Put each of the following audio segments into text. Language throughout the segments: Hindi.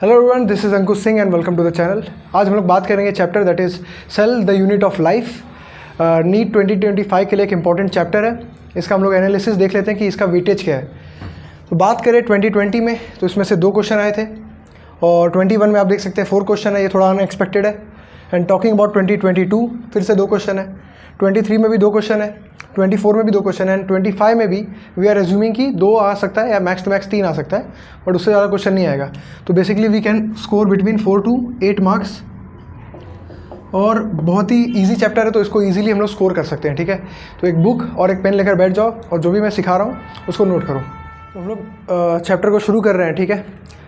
Hello everyone, this is Ankush Singh and welcome to the channel. आज हम लोग बात करेंगे chapter that is cell the unit of life. NEET 2025 के लिए एक इंपॉर्टेंट चैप्टर है। इसका हम लोग एनालिसिस देख लेते हैं कि इसका वेटेज क्या है। तो बात करें 2020 में तो इसमें से 2 क्वेश्चन आए थे और 21 में आप देख सकते हैं 4 क्वेश्चन है। ये थोड़ा अनएक्सपेक्टेड है। एंड टॉकिंग अबाउट 2022 फिर से 2 क्वेश्चन है। 23 में भी 2 क्वेश्चन है, 24 में भी 2 क्वेश्चन है एंड 25 में भी वी आर एज्यूमिंग कि 2 आ सकता है या मैक्स टू मैक्स 3 आ सकता है, बट उससे ज़्यादा क्वेश्चन नहीं आएगा। तो basically we can score between 4 to 8 marks और बहुत ही ईजी चैप्टर है तो इसको ईजिली हम लोग स्कोर कर सकते हैं। ठीक है, तो एक बुक और एक पेन लेकर बैठ जाओ और जो भी मैं सिखा रहा हूँ उसको नोट करो। तो हम लोग चैप्टर को शुरू कर रहे हैं। ठीक है,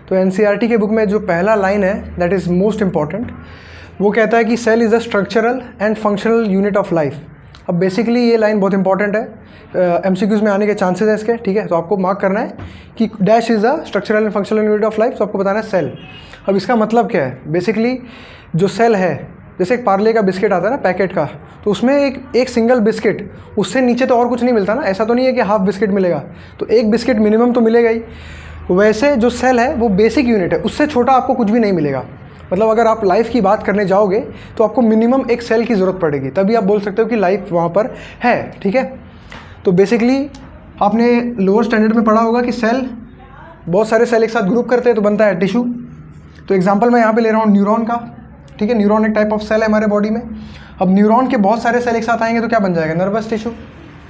तो NCERT के बुक में जो पहला लाइन है दैट इज़ मोस्ट इम्पॉर्टेंट। वो कहता है कि cell is a structural and functional unit of life. अब बेसिकली ये लाइन बहुत इंपॉर्टेंट है, MCQs में आने के चांसेस हैं इसके। ठीक है, तो आपको मार्क करना है कि dash is a structural and functional unit of life, तो आपको बताना है सेल। अब इसका मतलब क्या है? बेसिकली जो सेल है, जैसे एक पार्ले का बिस्किट आता है ना पैकेट का, तो उसमें एक सिंगल बिस्किट, उससे नीचे तो और कुछ नहीं मिलता ना। ऐसा तो नहीं है कि हाफ बिस्किट मिलेगा, तो एक बिस्किट मिनिमम तो मिलेगा ही। वैसे जो सेल है वो बेसिक यूनिट है, उससे छोटा आपको कुछ भी नहीं मिलेगा। मतलब अगर आप लाइफ की बात करने जाओगे तो आपको मिनिमम एक सेल की ज़रूरत पड़ेगी, तभी आप बोल सकते हो कि लाइफ वहाँ पर है। ठीक है, तो बेसिकली आपने लोअर स्टैंडर्ड में पढ़ा होगा कि सेल, बहुत सारे सेल एक साथ ग्रुप करते हैं तो बनता है टिश्यू। तो एग्जांपल मैं यहाँ पे ले रहा हूँ न्यूरॉन का। ठीक है, न्यूरॉन एक टाइप ऑफ सेल है हमारे बॉडी में। अब न्यूरॉन के बहुत सारे सेल एक साथ आएंगे तो क्या बन जाएगा? Nervous tissue.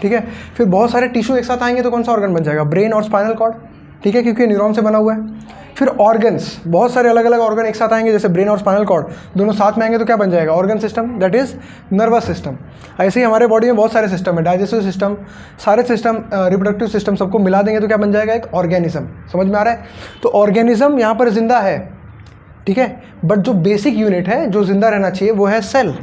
ठीक है, फिर बहुत सारे टिश्यू एक साथ आएंगे तो कौन सा ऑर्गन बन जाएगा? ब्रेन और स्पाइनल कॉर्ड। ठीक है, क्योंकि न्यूरॉन से बना हुआ है। फिर ऑर्गन्स, बहुत सारे अलग अलग ऑर्गन एक साथ आएंगे, जैसे ब्रेन और स्पाइनल कॉर्ड दोनों साथ में आएंगे तो क्या बन जाएगा? Organ system, that is nervous system. ऐसे ही हमारे बॉडी में बहुत सारे सिस्टम है, डाइजेस्टिव सिस्टम, सारे सिस्टम, रिप्रोडक्टिव सिस्टम, सबको मिला देंगे तो क्या बन जाएगा? एक ऑर्गेनिज्म। समझ में आ रहा है? तो ऑर्गेनिज्म यहाँ पर जिंदा है। ठीक है, बट जो बेसिक यूनिट है जो जिंदा रहना चाहिए वो है सेल।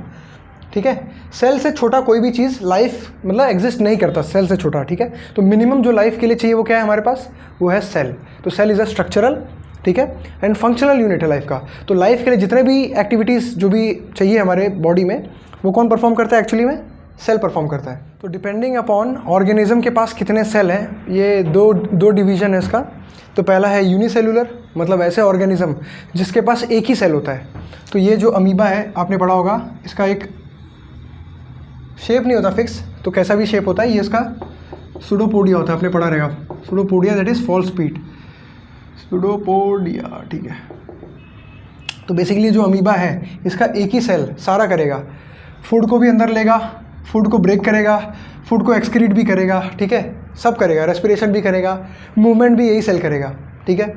ठीक है, सेल से छोटा कोई भी चीज़ लाइफ मतलब एग्जिस्ट नहीं करता सेल से छोटा। ठीक है, तो मिनिमम जो लाइफ के लिए चाहिए वो क्या है हमारे पास? वो है सेल। तो सेल इज़ अ स्ट्रक्चरल, ठीक है, एंड फंक्शनल यूनिट है लाइफ का। तो लाइफ के लिए जितने भी एक्टिविटीज़ जो भी चाहिए हमारे बॉडी में, वो कौन परफॉर्म करता है? एक्चुअली में सेल परफॉर्म करता है। तो डिपेंडिंग अपॉन ऑर्गेनिज्म के पास कितने सेल हैं, ये दो डिवीज़न है इसका। तो पहला है यूनिसेलुलर, मतलब ऐसे ऑर्गेनिज्म जिसके पास एक ही सेल होता है। तो ये जो अमीबा है आपने पढ़ा होगा, इसका एक शेप नहीं होता फिक्स, तो कैसा भी शेप होता है, ये इसका सूडोपोडिया होता है, आपने पढ़ा रहेगा। सूडोपोडिया दैट इज़ फॉल्स पीट, सूडोपोडिया। ठीक है, तो बेसिकली जो अमीबा है इसका एक ही सेल सारा करेगा। फूड को भी अंदर लेगा, फूड को ब्रेक करेगा, फूड को एक्सक्रीट भी करेगा। ठीक है, सब करेगा, रेस्पिरेशन भी करेगा, मूवमेंट भी यही सेल करेगा। ठीक है,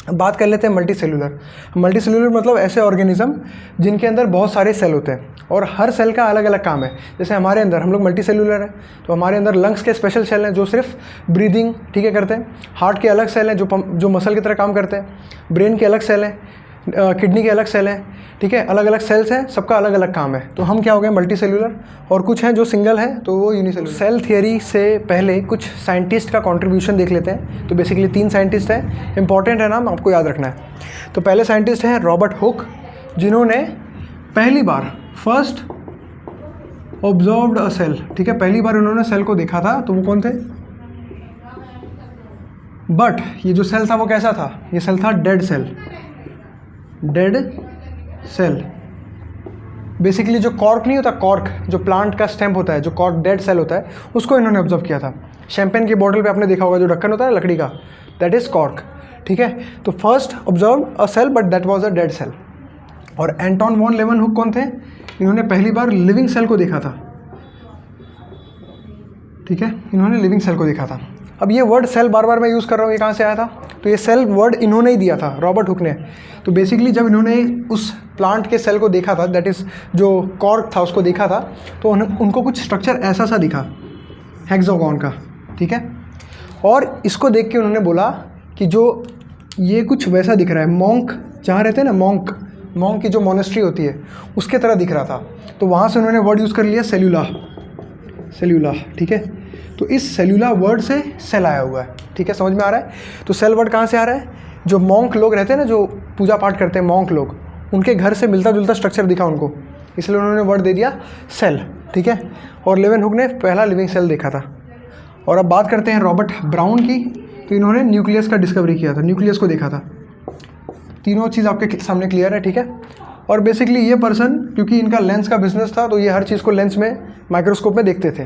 अब बात कर लेते हैं मल्टी सेलुलर। मल्टी सेलुलर मतलब ऐसे ऑर्गेनिज्म जिनके अंदर बहुत सारे सेल होते हैं और हर सेल का अलग अलग काम है। जैसे हमारे अंदर, हम लोग मल्टी सेलुलर हैं, तो हमारे अंदर लंग्स के स्पेशल सेल हैं जो सिर्फ ब्रीदिंग, ठीक है, करते हैं। हार्ट के अलग सेल हैं जो मसल की तरह काम करते हैं। ब्रेन के अलग सेल हैं, किडनी के अलग सेल हैं। ठीक है, अलग अलग सेल्स हैं, सबका अलग अलग काम है। तो हम क्या हो गए? Multi cellular. और कुछ हैं जो सिंगल है तो वो यूनिसेलुलर। सेल थियरी से पहले कुछ साइंटिस्ट का कंट्रीब्यूशन देख लेते हैं। तो बेसिकली 3 साइंटिस्ट हैं, इंपॉर्टेंट है नाम, आपको याद रखना है। तो पहले साइंटिस्ट हैं रॉबर्ट हुक, जिन्होंने पहली बार फर्स्ट ऑब्जर्व्ड अ सेल। ठीक है, पहली बार उन्होंने सेल को देखा था। तो वो कौन थे? बट ये जो सेल था वो कैसा था? ये सेल था dead cell. Dead cell basically जो कॉर्क नहीं होता, कॉर्क जो प्लांट का स्टेम होता है, जो कॉर्क डेड सेल होता है, उसको इन्होंने ऑब्जर्व किया था। शैंपेन की बोतल पे आपने देखा होगा जो ढक्कन होता है लकड़ी का, दैट इज कॉर्क। ठीक है, तो first observe a cell but that was a dead cell. और एंटोन वॉन लेवनहुक कौन थे? इन्होंने पहली बार लिविंग सेल को देखा था। ठीक है, इन्होंने लिविंग सेल को देखा था। अब ये वर्ड सेल बार बार मैं यूज़ कर रहा हूँ, ये कहाँ से आया था? तो ये सेल वर्ड इन्होंने ही दिया था, रॉबर्ट हुक ने। तो बेसिकली जब इन्होंने उस प्लांट के सेल को देखा था, दैट इज़ जो कॉर्क था उसको देखा था, तो उनको कुछ स्ट्रक्चर ऐसा सा दिखा, हेक्सागोन का। ठीक है, और इसको देख के उन्होंने बोला कि जो ये कुछ वैसा दिख रहा है, मॉन्क जहाँ रहते हैं ना, मॉन्क की जो मोनेस्ट्री होती है उसके तरह दिख रहा था। तो वहाँ से उन्होंने वर्ड यूज़ कर लिया सेल्यूला। ठीक है, तो इस सेल्यूला वर्ड से सेल आया हुआ है। ठीक है, समझ में आ रहा है? तो सेल वर्ड कहाँ से आ रहा है? जो मॉन्क लोग रहते हैं ना, जो पूजा पाठ करते हैं मॉन्क लोग, उनके घर से मिलता जुलता स्ट्रक्चर दिखा उनको, इसलिए उन्होंने वर्ड दे दिया सेल। ठीक है, और लेवेनहुक ने पहला लिविंग सेल देखा था। और अब बात करते हैं रॉबर्ट ब्राउन की। तो इन्होंने न्यूक्लियस का डिस्कवरी किया था, न्यूक्लियस को देखा था। तीनों चीज़ आपके सामने क्लियर है, ठीक है। और बेसिकली ये पर्सन, क्योंकि इनका लेंस का बिजनेस था, तो ये हर चीज़ को लेंस में, माइक्रोस्कोप में देखते थे,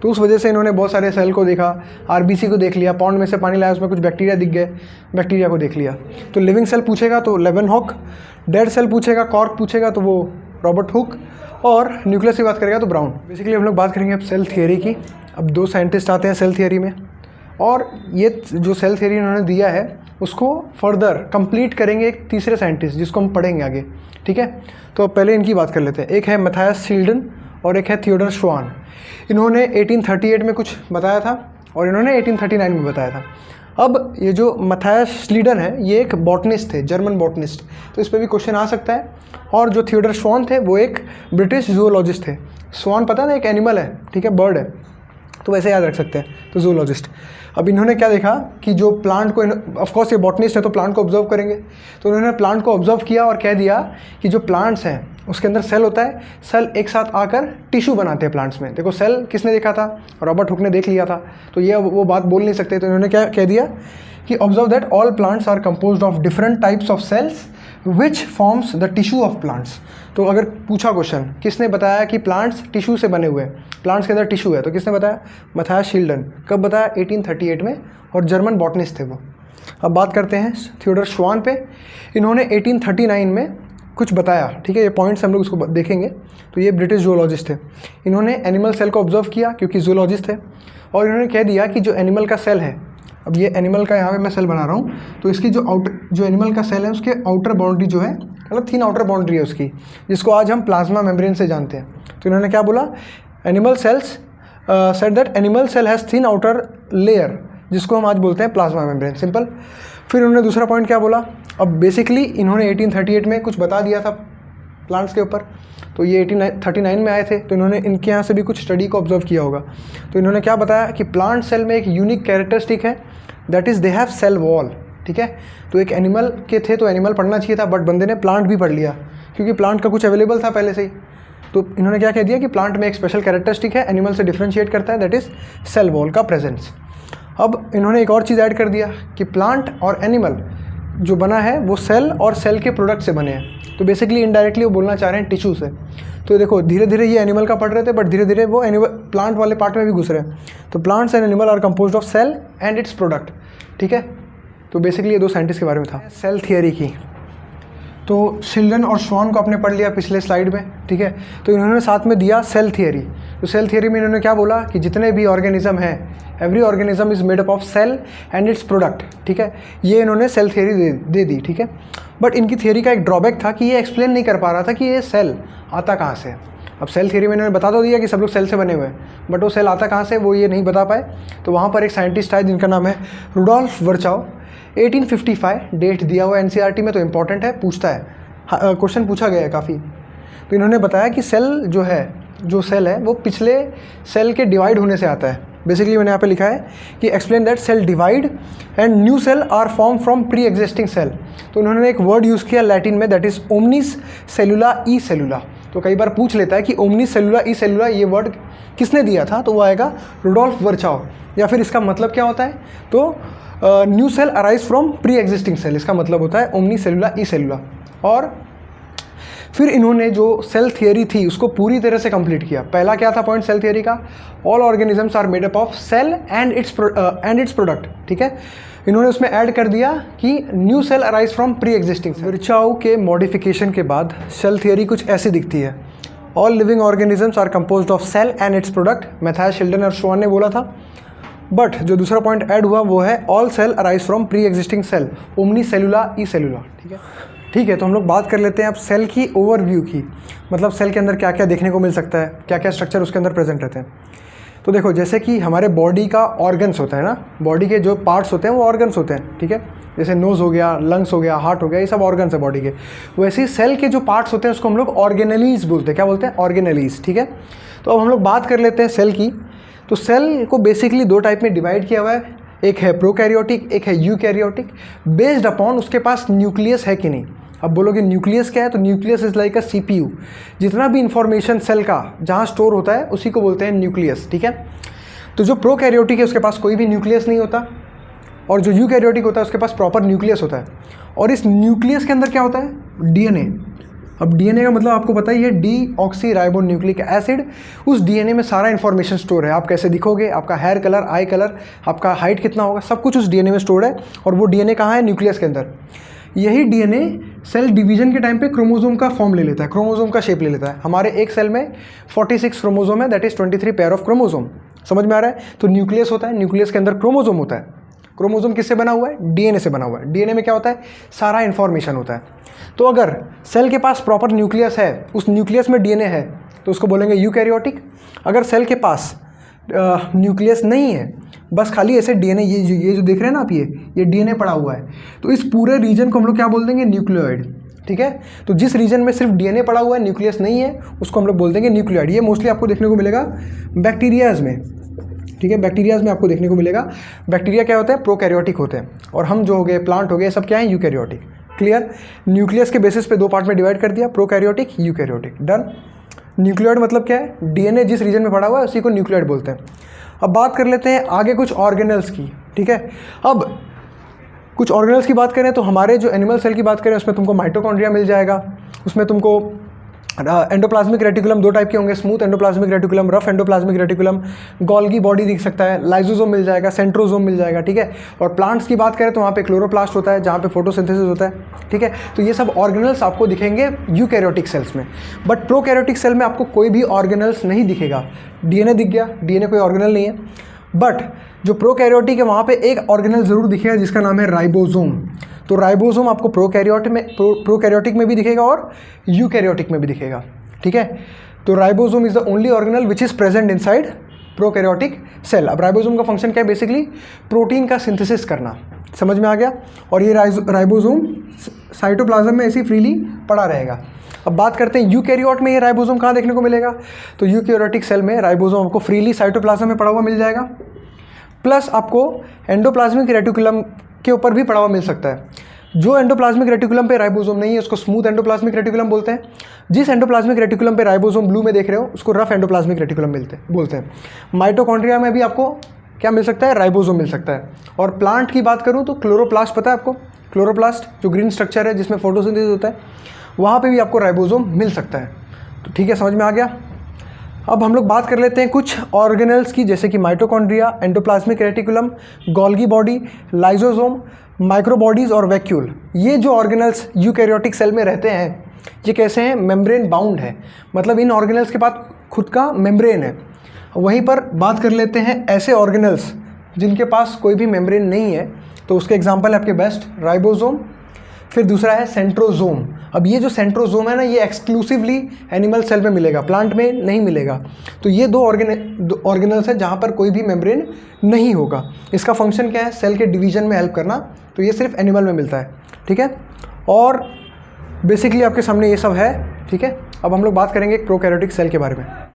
तो उस वजह से इन्होंने बहुत सारे सेल को देखा, आरबीसी को देख लिया, पॉन्ड में से पानी लाया उसमें कुछ बैक्टीरिया दिख गए, बैक्टीरिया को देख लिया। तो लिविंग सेल पूछेगा तो लेवेनहॉक, डेड सेल पूछेगा, कॉर्क पूछेगा तो वो रॉबर्ट हुक, और न्यूक्लियस की बात करेगा तो ब्राउन। बेसिकली हम लोग बात करेंगे अब सेल थियरी की। अब 2 साइंटिस्ट आते हैं सेल थियरी में, और ये जो सेल थियरी इन्होंने दिया है उसको फर्दर कंप्लीट करेंगे एक तीसरे साइंटिस्ट, जिसको हम पढ़ेंगे आगे, ठीक है। तो अब पहले इनकी बात कर लेते हैं। एक है मैथायस शील्डन और एक है थियोडर श्वान। इन्होंने 1838 में कुछ बताया था और इन्होंने 1839 में बताया था। अब ये जो मैथायस शील्डन है ये एक बॉटनिस्ट थे, जर्मन बॉटनिस्ट, तो इस पर भी क्वेश्चन आ सकता है। और जो थियोडर श्वान थे वो एक ब्रिटिश जूलॉजिस्ट थे। श्वान पता ना, एक एनिमल है, ठीक है, बर्ड है, तो वैसे याद रख सकते हैं, तो जूलॉजिस्ट। अब इन्होंने क्या देखा कि जो प्लांट को, ऑफकोर्स ये बॉटनिस्ट है तो प्लांट को ऑब्जर्व करेंगे, तो उन्होंने प्लांट को ऑब्जर्व किया और कह दिया कि जो प्लांट्स हैं उसके अंदर सेल होता है, सेल एक साथ आकर टिश्यू बनाते हैं प्लांट्स में। देखो सेल किसने देखा था, रॉबर्ट हुक ने देख लिया था, तो ये वो बात बोल नहीं सकते, तो इन्होंने क्या कह दिया कि observe that all plants are composed of different types of cells which forms the tissue of plants. तो अगर पूछा क्वेश्चन किसने बताया कि प्लांट्स टिश्यू से बने हुए हैं, प्लांट्स के अंदर टिश्यू है, तो किसने बताया, मैथायस शील्डन। कब बताया, 1838 में, और जर्मन बॉटनिस्ट थे वो। अब बात करते हैं थियोडर श्वान पे। इन्होंने 1839 में कुछ बताया, ठीक है, ये पॉइंट्स हम लोग इसको देखेंगे। तो ये ब्रिटिश जूलॉजिस्ट थे, इन्होंने एनिमल सेल को ऑब्जर्व किया क्योंकि जूलॉजिस्ट थे, और इन्होंने कह दिया कि जो एनिमल का सेल है, अब ये एनिमल का यहाँ पे मैं सेल बना रहा हूँ, तो इसकी जो एनिमल का सेल है उसके आउटर बाउंड्री जो है, मतलब थिन आउटर बाउंड्री है उसकी, जिसको आज हम प्लाज्मा मेम्ब्रेन से जानते हैं। तो इन्होंने क्या बोला, animal cells said that animal cell has thin outer layer, जिसको हम आज बोलते हैं प्लाज्मा मेम्ब्रेन, सिंपल। फिर उन्होंने दूसरा पॉइंट क्या बोला, अब बेसिकली इन्होंने 1838 में कुछ बता दिया था प्लांट्स के ऊपर, तो ये 1839 में आए थे, तो इन्होंने इनके यहाँ से भी कुछ स्टडी को ऑब्जर्व किया होगा। तो इन्होंने क्या बताया कि प्लांट सेल में एक यूनिक कैरेक्टरिस्टिक है, that is they have cell wall, ठीक है। तो एक एनिमल के थे तो एनिमल पढ़ना चाहिए था, बट बंदे ने प्लांट भी पढ़ लिया क्योंकि प्लांट का कुछ अवेलेबल था पहले से ही। तो इन्होंने क्या कह दिया कि प्लांट में एक स्पेशल कैरेक्टरिस्टिक है, एनिमल से डिफ्रेंशिएट करता है, दैट इज़ सेल वॉल का प्रेजेंस। अब इन्होंने एक और चीज़ ऐड कर दिया कि प्लांट और एनिमल जो बना है वो सेल और सेल के प्रोडक्ट से बने हैं। तो बेसिकली इनडायरेक्टली वो बोलना चाह रहे हैं टिश्यू से। तो देखो धीरे धीरे ये एनिमल का पढ़ रहे थे, बट धीरे धीरे वो एनिमल प्लांट वाले पार्ट में भी घुस रहे हैं। तो plants and animal are composed of cell and its product, ठीक है। तो बेसिकली ये 2 साइंटिस्ट के बारे में था। सेल थियरी की तो शील्डन और श्वान को आपने पढ़ लिया पिछले स्लाइड में, ठीक है। तो इन्होंने साथ में दिया सेल थियरी। तो सेल थियरी में इन्होंने क्या बोला कि जितने भी ऑर्गेनिज्म हैं, every organism is made up of cell and its product, ठीक है। ये इन्होंने सेल थियरी दे दी, ठीक है। बट इनकी थियरी का एक ड्रॉबैक था कि ये एक्सप्लेन नहीं कर पा रहा था कि ये सेल आता कहाँ से। अब सेल थियरी में इन्होंने बता तो दिया कि सब लोग सेल से बने हुए हैं, बट वो सेल आता कहाँ से वो ये नहीं बता पाए। तो वहाँ पर एक साइंटिस्ट आए जिनका नाम है रुडोल्फ वर्चाओ। 1855 डेट दिया हुआ एनसीईआरटी में, तो इंपॉर्टेंट है, पूछता है, क्वेश्चन पूछा गया है काफ़ी। तो इन्होंने बताया कि सेल जो है, जो सेल है वो पिछले सेल के डिवाइड होने से आता है। बेसिकली मैंने यहाँ पे लिखा है कि explain that cell divide and new cell are form from pre existing cell. तो उन्होंने एक वर्ड यूज़ किया लैटिन में, दैट इज़ ओमनिस सेलुला ई सेलुला। तो कई बार पूछ लेता है कि ओमनिस सेलुला ई सेलुला ये वर्ड किसने दिया था, तो वो आएगा रुडोल्फ वर्चाओ। या फिर इसका मतलब क्या होता है, तो new cell arise from pre existing cell, इसका मतलब होता है ओमनी सेलुला ई सेलुला। और फिर इन्होंने जो सेल थियरी थी उसको पूरी तरह से कंप्लीट किया। पहला क्या था पॉइंट सेल थियरी का, all organisms are made up of cell and its product, ठीक है। इन्होंने उसमें ऐड कर दिया कि new cell arise from pre existing cell. Virchow के मॉडिफिकेशन के बाद सेल थियरी कुछ ऐसी दिखती है, all living organisms are composed of cell and its product, Matthias Schleiden और श्वान ने बोला था। बट जो दूसरा पॉइंट ऐड हुआ वो है all cell arise from pre existing cell, ओमनी सेलुला ई सेलुला, ठीक है। ठीक है, तो हम लोग बात कर लेते हैं अब सेल की ओवरव्यू की, मतलब सेल के अंदर क्या क्या देखने को मिल सकता है, क्या क्या स्ट्रक्चर उसके अंदर प्रेजेंट रहते हैं। तो देखो जैसे कि हमारे बॉडी का ऑर्गन्स होता है ना, बॉडी के जो पार्ट्स होते हैं वो ऑर्गन्स होते हैं, ठीक है। जैसे नोज़ हो गया, लंग्स हो गया, हार्ट हो गया, ये सब ऑर्गन्स है बॉडी के। वैसे ही सेल के जो पार्ट्स होते हैं उसको हम लोग ऑर्गेनेलीज बोलते हैं। क्या बोलते हैं? ऑर्गेनेलीज, ठीक है। तो अब हम लोग बात कर लेते हैं सेल की। तो सेल को बेसिकली 2 टाइप में डिवाइड किया हुआ है, एक है प्रोकैरियोटिक, एक है यूकैरियोटिक, बेस्ड अपॉन उसके पास न्यूक्लियस है कि नहीं। अब बोलोगे न्यूक्लियस क्या है, तो nucleus is like a CPU। जितना भी इंफॉर्मेशन सेल का जहाँ स्टोर होता है उसी को बोलते हैं न्यूक्लियस, ठीक है। तो जो प्रोकैरियोटिक है उसके पास कोई भी न्यूक्लियस नहीं होता, और जो यूकैरियोटिक होता है उसके पास प्रॉपर न्यूक्लियस होता है, और इस न्यूक्लियस के अंदर क्या होता है, डीएनए। अब डीएनए का मतलब आपको पता ही है, डीऑक्सी राइबो न्यूक्लिक एसिड। उस डीएनए में सारा इन्फॉर्मेशन स्टोर है, आप कैसे दिखोगे, आपका हेयर कलर, आई कलर, आपका हाइट कितना होगा, सब कुछ उस डीएनए में स्टोर है। और वो डीएनए कहाँ है, न्यूक्लियस के अंदर। यही डीएनए सेल डिवीजन के टाइम पे क्रोमोसोम का फॉर्म ले लेता है, क्रोमोसोम का शेप ले लेता है। हमारे एक सेल में 46 क्रोमोसोम है, that is 23 pair of chromosome. समझ में आ रहा है। तो न्यूक्लियस होता है, न्यूक्लियस के अंदर क्रोमोसोम होता है। क्रोमोसोम किससे बना हुआ है, डीएनए से बना हुआ है। डीएनए में क्या होता है, सारा इन्फॉर्मेशन होता है। तो अगर सेल के पास प्रॉपर न्यूक्लियस है, उस न्यूक्लियस में डीएनए है, तो उसको बोलेंगे यूकैरियोटिक। अगर सेल के पास न्यूक्लियस नहीं है, बस खाली ऐसे डीएनए, ये जो देख रहे हैं ना आप, ये डीएनए पड़ा हुआ है, तो इस पूरे रीजन को हम लोग क्या बोल देंगे, न्यूक्लियोइड। ठीक है। तो जिस रीजन में सिर्फ डीएनए पड़ा हुआ है, न्यूक्लियस नहीं है, उसको हम लोग बोल देंगे न्यूक्लियोइड। ये मोस्टली आपको देखने को मिलेगा बैक्टीरियाज में। ठीक है, बैक्टीरियाज में आपको देखने को मिलेगा। बैक्टीरिया क्या होता है, प्रोकैरियोटिक होते हैं, और हम जो हो गए, प्लांट हो गए, सब क्या है, यूकैरियोटिक। क्लियर। न्यूक्लियस के बेसिस पे दो पार्ट में डिवाइड कर दिया, प्रोकैरियोटिक, यूकैरियोटिक। डन। न्यूक्लियोइड मतलब क्या है, डीएनए जिस रीजन में पड़ा हुआ है उसी को न्यूक्लियोइड बोलते हैं। अब बात कर लेते हैं आगे कुछ ऑर्गेनल्स की। ठीक है। अब कुछ ऑर्गेनल्स की बात करें तो हमारे जो एनिमल सेल की बात करें, उसमें तुमको माइटोकॉन्ड्रिया मिल जाएगा, उसमें तुमको एंडोप्लाज्मिक रेटिकुलम दो टाइप के होंगे, smooth endoplasmic reticulum, rough endoplasmic reticulum, Golgi body दिख सकता है, लाइजोसोम मिल जाएगा, सेंट्रोसोम मिल जाएगा। ठीक है। और प्लांट्स की बात करें तो वहाँ पे क्लोरोप्लास्ट होता है, जहाँ पे फोटोसिंथेसिस होता है। ठीक है। तो ये सब ऑर्गेनल्स आपको दिखेंगे यूकैरियोटिक सेल्स में। बट प्रोकैरियोटिक सेल में आपको कोई भी ऑर्गेनल्स नहीं दिखेगा। डीएनए दिख गया, डीएनए कोई ऑर्गेनल नहीं है। बट जो प्रोकैरियोटिक है वहाँ पे एक ऑर्गेनल जरूर दिखेगा जिसका नाम है राइबोसोम। तो राइबोसोम आपको प्रोकैरियोटिक में भी दिखेगा और यूकैरियोटिक में भी दिखेगा। ठीक है। तो ribosome is the only organelle which is present inside prokaryotic cell. अब राइबोसोम का फंक्शन क्या है, बेसिकली प्रोटीन का सिंथेसिस करना। समझ में आ गया। और ये राइबोसोम साइटोप्लाज्म में ऐसे फ्रीली पड़ा रहेगा। अब बात करते हैं यूकैरियोट में ये राइबोसोम कहाँ देखने को मिलेगा, तो यूकैरियोटिक सेल में राइबोसोम आपको फ्रीली साइटोप्लाज्म में पड़ा हुआ मिल जाएगा, प्लस आपको एंडोप्लाज्मिक रेटिकुलम के ऊपर भी पड़ा हुआ मिल सकता है। जो एंडोप्लाज्मिक रेटिकुलम पे राइबोसोम नहीं है उसको स्मूथ एंडोप्लाज्मिक रेटिकुलम बोलते हैं। जिस एंडोप्लाज्मिक रेटिकुलम पे राइबोसोम ब्लू में देख रहे हो उसको रफ एंडोप्लाज्मिक रेटिकुलम बोलते हैं। माइटोकॉन्ड्रिया में भी आपको क्या मिल सकता है, राइबोसोम मिल सकता है। और प्लांट की बात करूँ तो क्लोरोप्लास्ट पता है आपको, क्लोरोप्लास्ट जो ग्रीन स्ट्रक्चर है जिसमें फोटोसिंथेसिस होता है, वहाँ पे भी आपको राइबोसोम मिल सकता है। तो ठीक है, समझ में आ गया। अब हम लोग बात कर लेते हैं कुछ ऑर्गेनल्स की, जैसे कि mitochondria, endoplasmic reticulum, Golgi body, lysosome, microbodies और वैक्यूल। ये जो ऑर्गेनल्स यूकैरियोटिक सेल में रहते हैं ये कैसे हैं, मेम्ब्रेन बाउंड है, मतलब इन ऑर्गेनल्स के पास खुद का मेम्ब्रेन है। वहीं पर बात कर लेते हैं ऐसे ऑर्गेनल्स जिनके पास कोई भी मेम्ब्रेन नहीं है, तो उसके एग्जाम्पल है आपके बेस्ट राइबोसोम, फिर दूसरा है सेंट्रोसोम। अब ये जो सेंट्रोसोम है ना, ये एक्सक्लूसिवली एनिमल सेल में मिलेगा, प्लांट में नहीं मिलेगा। तो ये दो ऑर्गेनल्स है जहाँ पर कोई भी मेम्ब्रेन नहीं होगा। इसका फंक्शन क्या है, सेल के डिवीजन में हेल्प करना। तो ये सिर्फ एनिमल में मिलता है। ठीक है। और बेसिकली आपके सामने ये सब है। ठीक है। अब हम लोग बात करेंगे प्रोकैरियोटिक सेल के बारे में।